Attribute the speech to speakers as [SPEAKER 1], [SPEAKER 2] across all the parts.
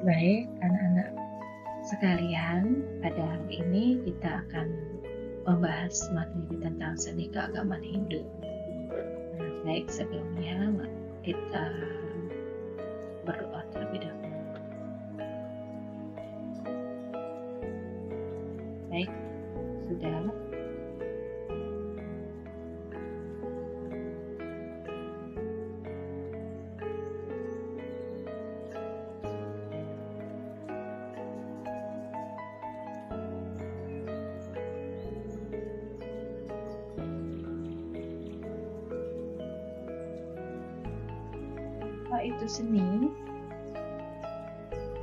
[SPEAKER 1] Baik, anak-anak sekalian, pada hari ini kita akan membahas materi tentang seni keagamaan Hindu. Baik, sebelumnya kita berdoa terlebih dahulu. Baik, sudah. Apa itu seni?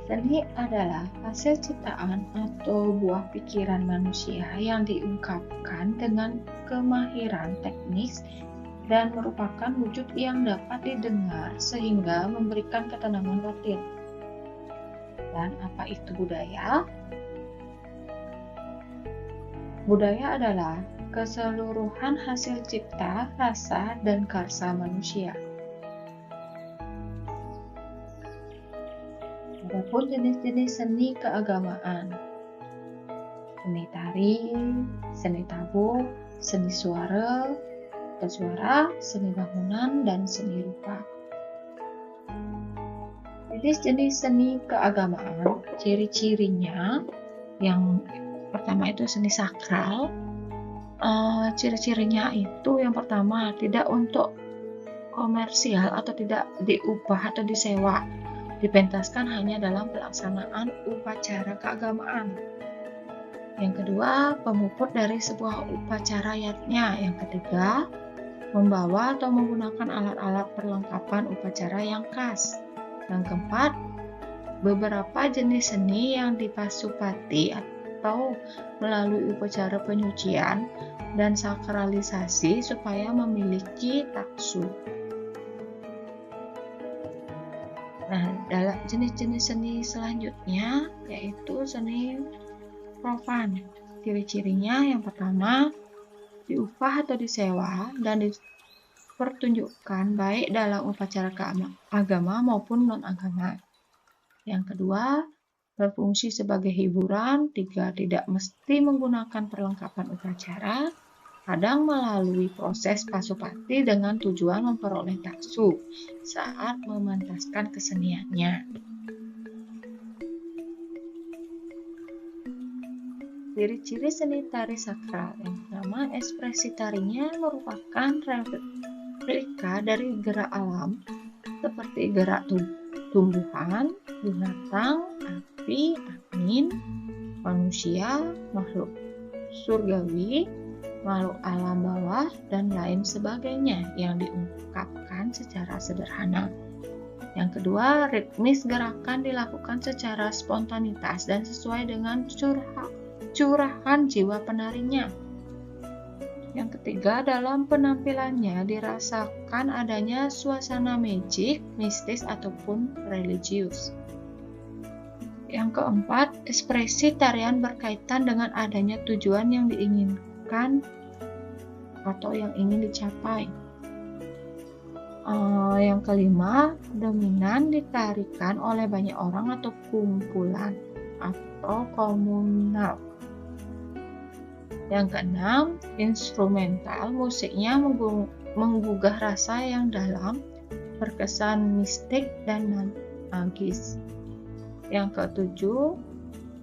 [SPEAKER 1] Seni adalah hasil ciptaan atau buah pikiran manusia yang diungkapkan dengan kemahiran teknis dan merupakan wujud yang dapat didengar sehingga memberikan ketenangan batin. Dan apa itu budaya? Budaya adalah keseluruhan hasil cipta, rasa, dan karsa manusia. Adapun jenis-jenis seni keagamaan: seni tari, seni tabuh, seni suara, pesuara, seni bangunan, dan seni rupa. Jenis-jenis seni keagamaan, ciri-cirinya yang pertama itu seni sakral. Ciri-cirinya itu yang pertama, tidak untuk komersial atau tidak diubah atau disewa, dipentaskan hanya dalam pelaksanaan upacara keagamaan. Yang kedua, pemuput dari sebuah upacaranya. Yang ketiga, membawa atau menggunakan alat-alat perlengkapan upacara yang khas. Yang keempat, beberapa jenis seni yang dipasupati atau melalui upacara penyucian dan sakralisasi supaya memiliki taksu. Nah, dalam jenis-jenis seni selanjutnya yaitu seni profan. Ciri-cirinya yang pertama, diupah atau disewa dan dipertunjukkan baik dalam upacara agama maupun non-agama. Yang kedua, berfungsi sebagai hiburan. Tiga, tidak mesti menggunakan perlengkapan upacara. Kadang melalui proses pasupati dengan tujuan memperoleh taksu saat mementaskan keseniannya. Ciri-ciri seni tari sakral. Yang pertama, ekspresi tarinya merupakan replika dari gerak alam seperti gerak tumbuhan, binatang, api, angin, manusia, makhluk surgawi, makhluk alam bawah, dan lain sebagainya yang diungkapkan secara sederhana. Yang kedua, ritmis gerakan dilakukan secara spontanitas dan sesuai dengan curahan jiwa penarinya. Yang ketiga, dalam penampilannya dirasakan adanya suasana magik, mistis, ataupun religius. Yang keempat, ekspresi tarian berkaitan dengan adanya tujuan yang diinginkan atau yang ingin dicapai. Yang kelima, dominan ditarikan oleh banyak orang atau kumpulan atau komunal. Yang keenam, instrumental, musiknya menggugah rasa yang dalam, berkesan mistik dan magis. Yang ketujuh,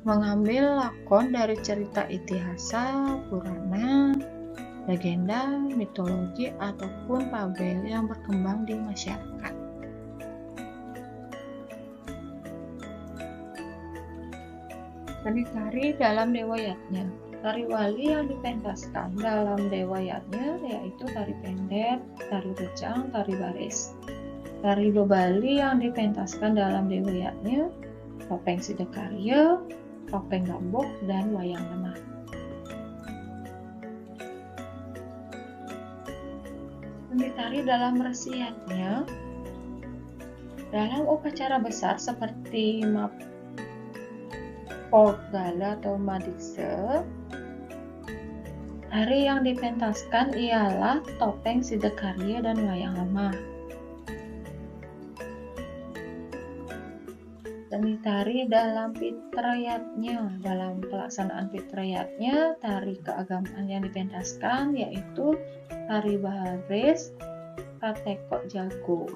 [SPEAKER 1] mengambil lakon dari cerita itihasa, purana, legenda, mitologi, ataupun fabel yang berkembang di masyarakat. Seni tari dalam dewayatnya. Tari wali yang dipentaskan dalam dewayatnya yaitu tari pendek, tari rejang, tari baris. Tari bebali yang dipentaskan dalam dewayatnya topeng sidakarya, topeng gambok, dan wayang lemah. Seni tari dalam resiatnya, dalam upacara besar seperti Mapogala atau Madikse, tari yang dipentaskan ialah topeng sidakarya dan wayang lemah. Seni tari dalam fitriyatnya. Dalam pelaksanaan fitriyatnya, tari keagamaan yang dipentaskan yaitu tari baris, katekok jago.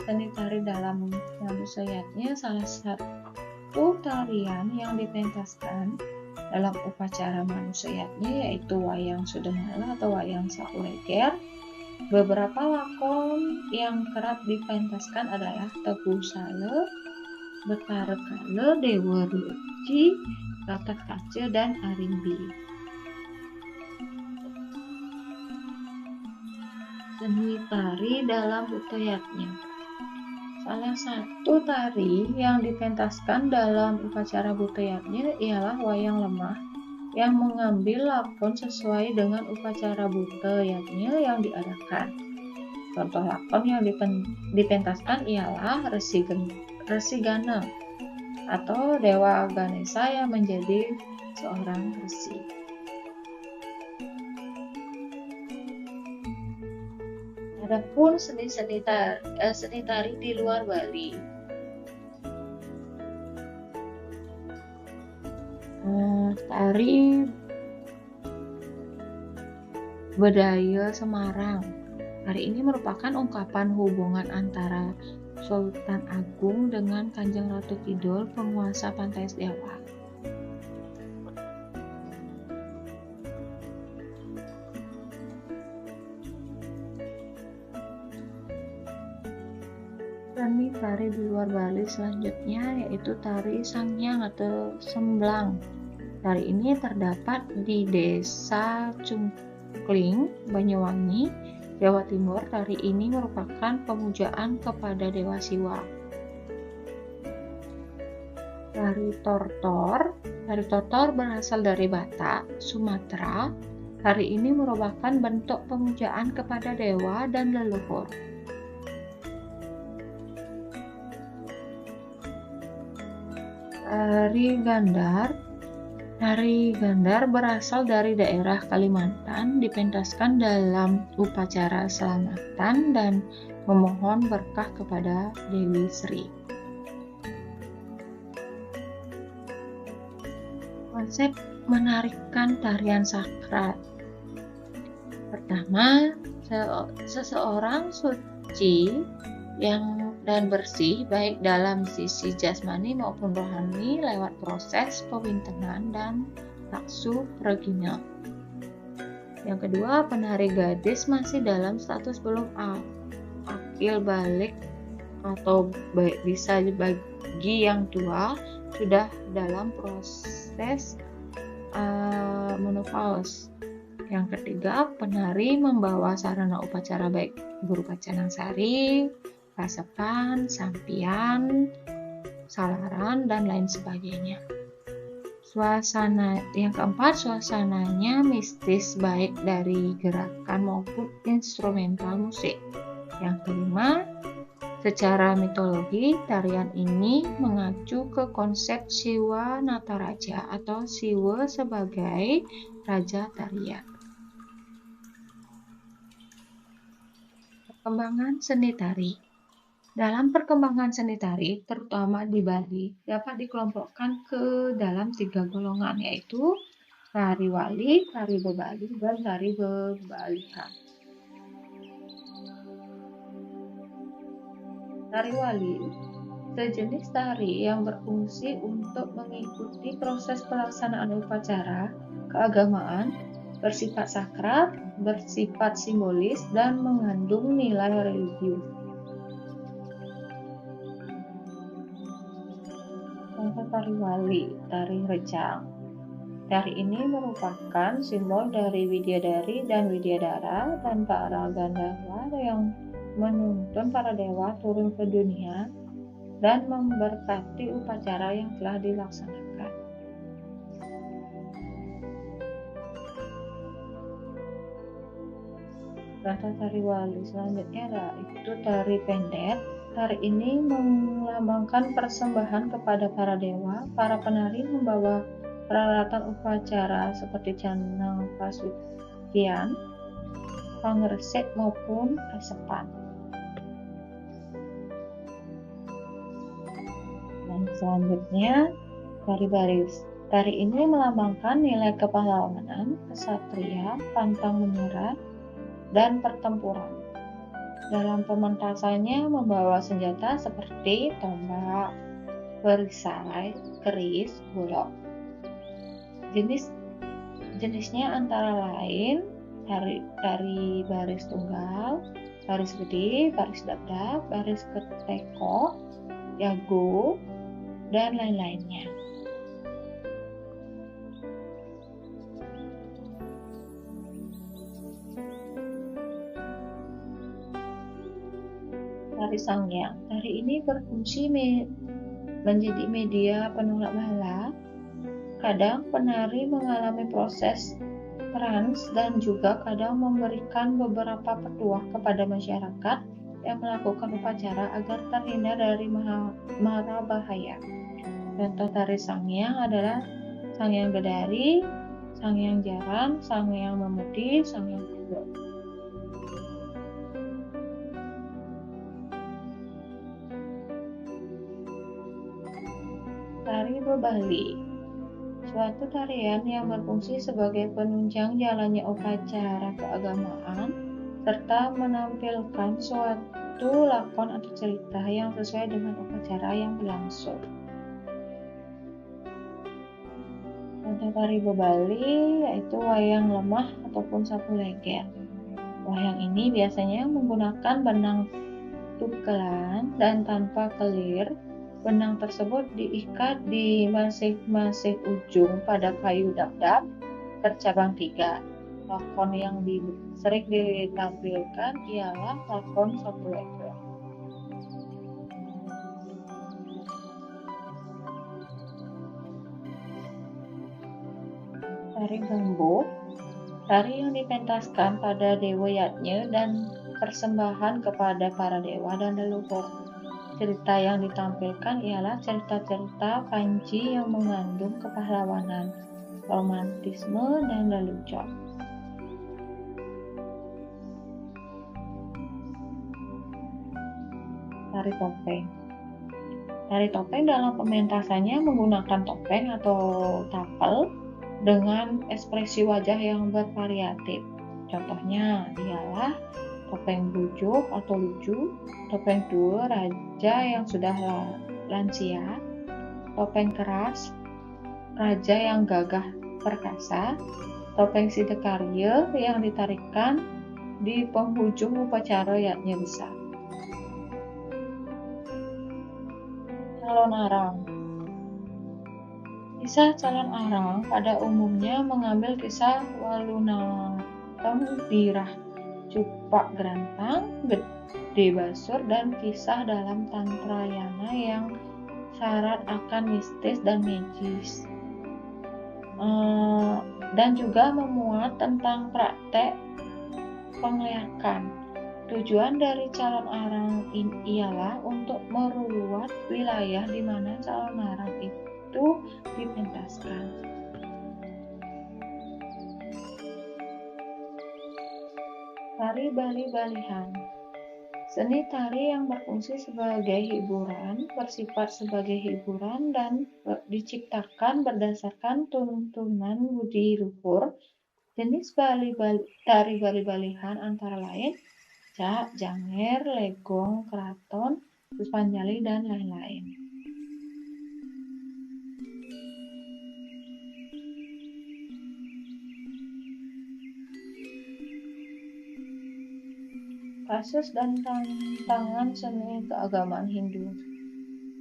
[SPEAKER 1] Seni tari dalam manusiatnya salah satu tarian yang dipentaskan dalam upacara manusiatnya yaitu wayang sudemala atau wayang sakuleger. Beberapa lakon yang kerap dipentaskan adalah Teguh Sale, Betara Kale, Dewa Ruci, Gatot Kaca, dan Arimbi. Seni tari dalam Butayatnya. Salah satu tari yang dipentaskan dalam upacara Butayatnya ialah wayang lemah yang mengambil lakon sesuai dengan upacara Butayatnya yang diadakan. Contoh lakon yang dipentaskan ialah Resi Gana atau Dewa Ganesha yang menjadi seorang resi. Adapun seni tari di luar Bali. Tari Bedaya Semarang. Tari ini merupakan ungkapan hubungan antara Sultan Agung dengan Kanjeng Ratu Kidul, penguasa Pantai Jawa. Seni tari di luar Bali selanjutnya yaitu tari Sangyang atau Semblang. Tari ini terdapat di Desa Cungkling, Banyuwangi, Jawa Timur. Tari ini merupakan pemujaan kepada Dewa Siwa. Tari Tortor berasal dari Batak, Sumatera. Tari ini merupakan bentuk pemujaan kepada dewa dan leluhur. Tari Gandar berasal dari daerah Kalimantan, dipentaskan dalam upacara selamatan dan memohon berkah kepada Dewi Sri. Konsep menarikan tarian sakral. Pertama, seseorang suci dan bersih baik dalam sisi jasmani maupun rohani lewat proses pembintangan dan taksu pragina. Yang kedua, penari gadis masih dalam status belum akil balik atau bisa bagi yang tua sudah dalam proses menopause. Yang ketiga, penari membawa sarana upacara baik berupa canang sari, kasepan, sampian, salaran, dan lain sebagainya. Yang keempat, suasananya mistis baik dari gerakan maupun instrumental musik. Yang kelima, secara mitologi, tarian ini mengacu ke konsep Siwa Nataraja atau Siwa sebagai raja tarian. Perkembangan seni tari. Dalam perkembangan seni tari, terutama di Bali, dapat dikelompokkan ke dalam 3 golongan, yaitu tari wali, tari bebali, dan tari bebalihan. Tari wali, sejenis tari yang berfungsi untuk mengikuti proses pelaksanaan upacara keagamaan, bersifat sakral, bersifat simbolis, dan mengandung nilai religius. Contoh tari wali, tari rejang. Tari ini merupakan simbol dari Widyadari dan Widyadara dan para Gandharwa yang menuntun para dewa turun ke dunia dan memberkati upacara yang telah dilaksanakan. Contoh tari wali selanjutnya adalah tari pendet. Tari ini melambangkan persembahan kepada para dewa. Para penari membawa peralatan upacara seperti canang pasukian, pangresek maupun kasepan. Dan selanjutnya, tari baris. Tari ini melambangkan nilai kepahlawanan, kesatria, pantang menyerah, dan pertempuran. Dalam pementasannya membawa senjata seperti tombak, perisai, keris, golok. Jenisnya antara lain tari baris tunggal, baris gede, baris dap-dap, baris keteko, yago, dan lain-lainnya. Tari Sangyang. Tari ini berfungsi menjadi media penolak bala. Kadang penari mengalami proses trans dan juga kadang memberikan beberapa petuah kepada masyarakat yang melakukan upacara agar terhindar dari mara bahaya. Contoh tari Sangyang adalah Sangyang Gedari, Sangyang Jaran, Sangyang Memedi, Sangyang Kudo. Tari Bebali, suatu tarian yang berfungsi sebagai penunjang jalannya upacara keagamaan serta menampilkan suatu lakon atau cerita yang sesuai dengan upacara yang berlangsung. Contoh tari Bebali yaitu wayang lemah ataupun sapu leger. Wayang ini biasanya menggunakan benang tukelan dan tanpa kelir. Benang tersebut diikat di masing-masing ujung pada kayu dap-dap bercabang 3. Lakon yang sering ditampilkan ialah lakon sapu leger. Tari Bambu, tari yang dipentaskan pada Dewa Yatnya dan persembahan kepada para dewa dan leluhur. Cerita yang ditampilkan ialah cerita-cerita Panji yang mengandung kepahlawanan, romantisme, dan lelucon. Tari Topeng. Tari topeng dalam pementasannya menggunakan topeng atau tapel dengan ekspresi wajah yang bervariatif. Contohnya ialah topeng bujuk atau lucu, topeng tua raja yang sudah lansia, topeng keras raja yang gagah perkasa, topeng sidekarya yang ditarikan di penghujung upacara yatnya besar. Calon arang. Kisah calon arang pada umumnya mengambil kisah Walunateng Birah Cupak Gerantang, Gede Basur, dan kisah dalam Tantrayana yang syarat akan mistis dan magis, dan juga memuat tentang praktek pengliakan. Tujuan dari calon arang ialah untuk meruat wilayah di mana calon arang itu dipentaskan. Tari Bali-Balihan. Seni tari yang berfungsi sebagai hiburan, bersifat sebagai hiburan dan diciptakan berdasarkan tuntunan budi luhur. Jenis tari Bali-Balihan antara lain cak, janger, legong, keraton, puspanjali, dan lain-lain. Kasus dan tantangan seni keagamaan Hindu.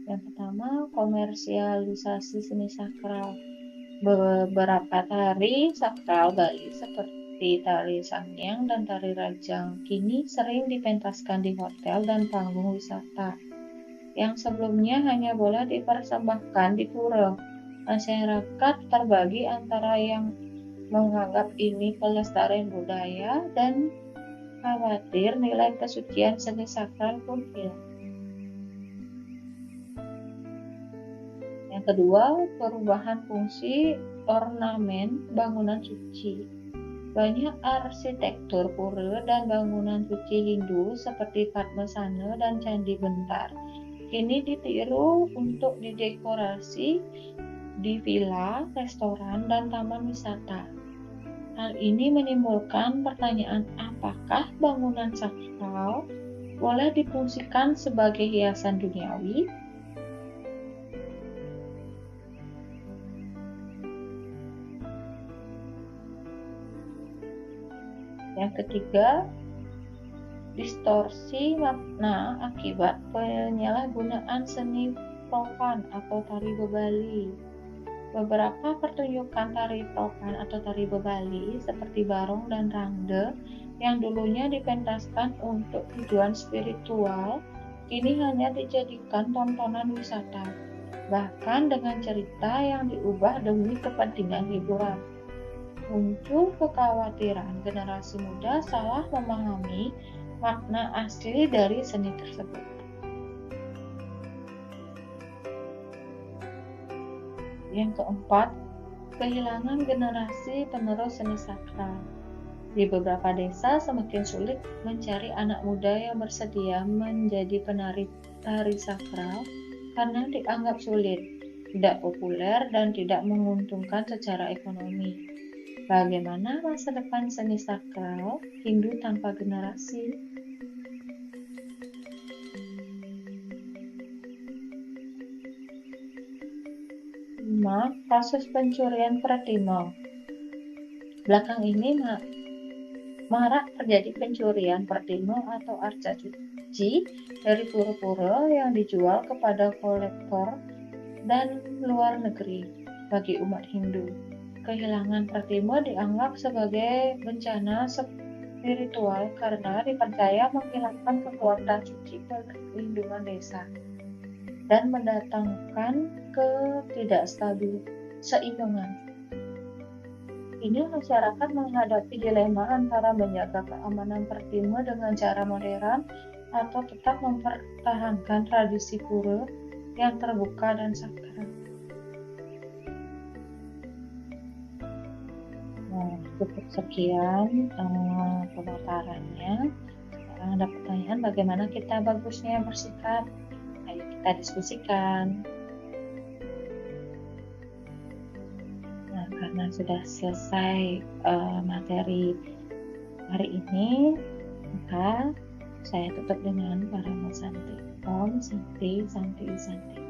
[SPEAKER 1] Yang pertama, komersialisasi seni sakral. Beberapa tari sakral Bali seperti tari Sangyang dan tari Rajang kini sering dipentaskan di hotel dan panggung wisata yang sebelumnya hanya boleh dipersembahkan di pura. Masyarakat terbagi antara yang menganggap ini pelestarian budaya dan khawatir nilai kesucian seni sakral pun hilang. Yang kedua, perubahan fungsi ornamen bangunan suci. Banyak arsitektur pura dan bangunan suci Hindu seperti Padmasana dan Candi Bentar kini ditiru untuk didekorasi di villa, restoran, dan taman wisata. Hal ini menimbulkan pertanyaan, apakah bangunan sakral boleh difungsikan sebagai hiasan duniawi? Yang ketiga, distorsi makna akibat penyalahgunaan seni profan atau tari bebali. Beberapa pertunjukan tari profan atau tari bebali seperti barong dan rangde yang dulunya dipentaskan untuk tujuan spiritual, kini hanya dijadikan tontonan wisata, bahkan dengan cerita yang diubah demi kepentingan hiburan. Muncul kekhawatiran generasi muda salah memahami makna asli dari seni tersebut. Yang keempat, kehilangan generasi penerus seni sakral. Di beberapa desa semakin sulit mencari anak muda yang bersedia menjadi penari tari sakral karena dianggap sulit, tidak populer, dan tidak menguntungkan secara ekonomi. Bagaimana masa depan seni sakral Hindu tanpa generasi? 5. Kasus pencurian Pratima. Belakangan ini marak terjadi pencurian pratima atau arca suci dari pura-pura yang dijual kepada kolektor dan luar negeri. Bagi umat Hindu, kehilangan pratima dianggap sebagai bencana spiritual karena dipercaya menghilangkan kekuatan suci perlindungan desa dan mendatangkan ketidakseimbangan. Ini masyarakat menghadapi dilema antara menjaga keamanan pratima dengan cara modern atau tetap mempertahankan tradisi pura yang terbuka dan sakral. Nah, cukup sekian pemaparannya. Sekarang ada pertanyaan, bagaimana kita bagusnya bersikap? Ayo kita diskusikan. Nah, karena sudah selesai materi hari ini, maka saya tutup dengan Parama Santi. Om Santi Santi Santi.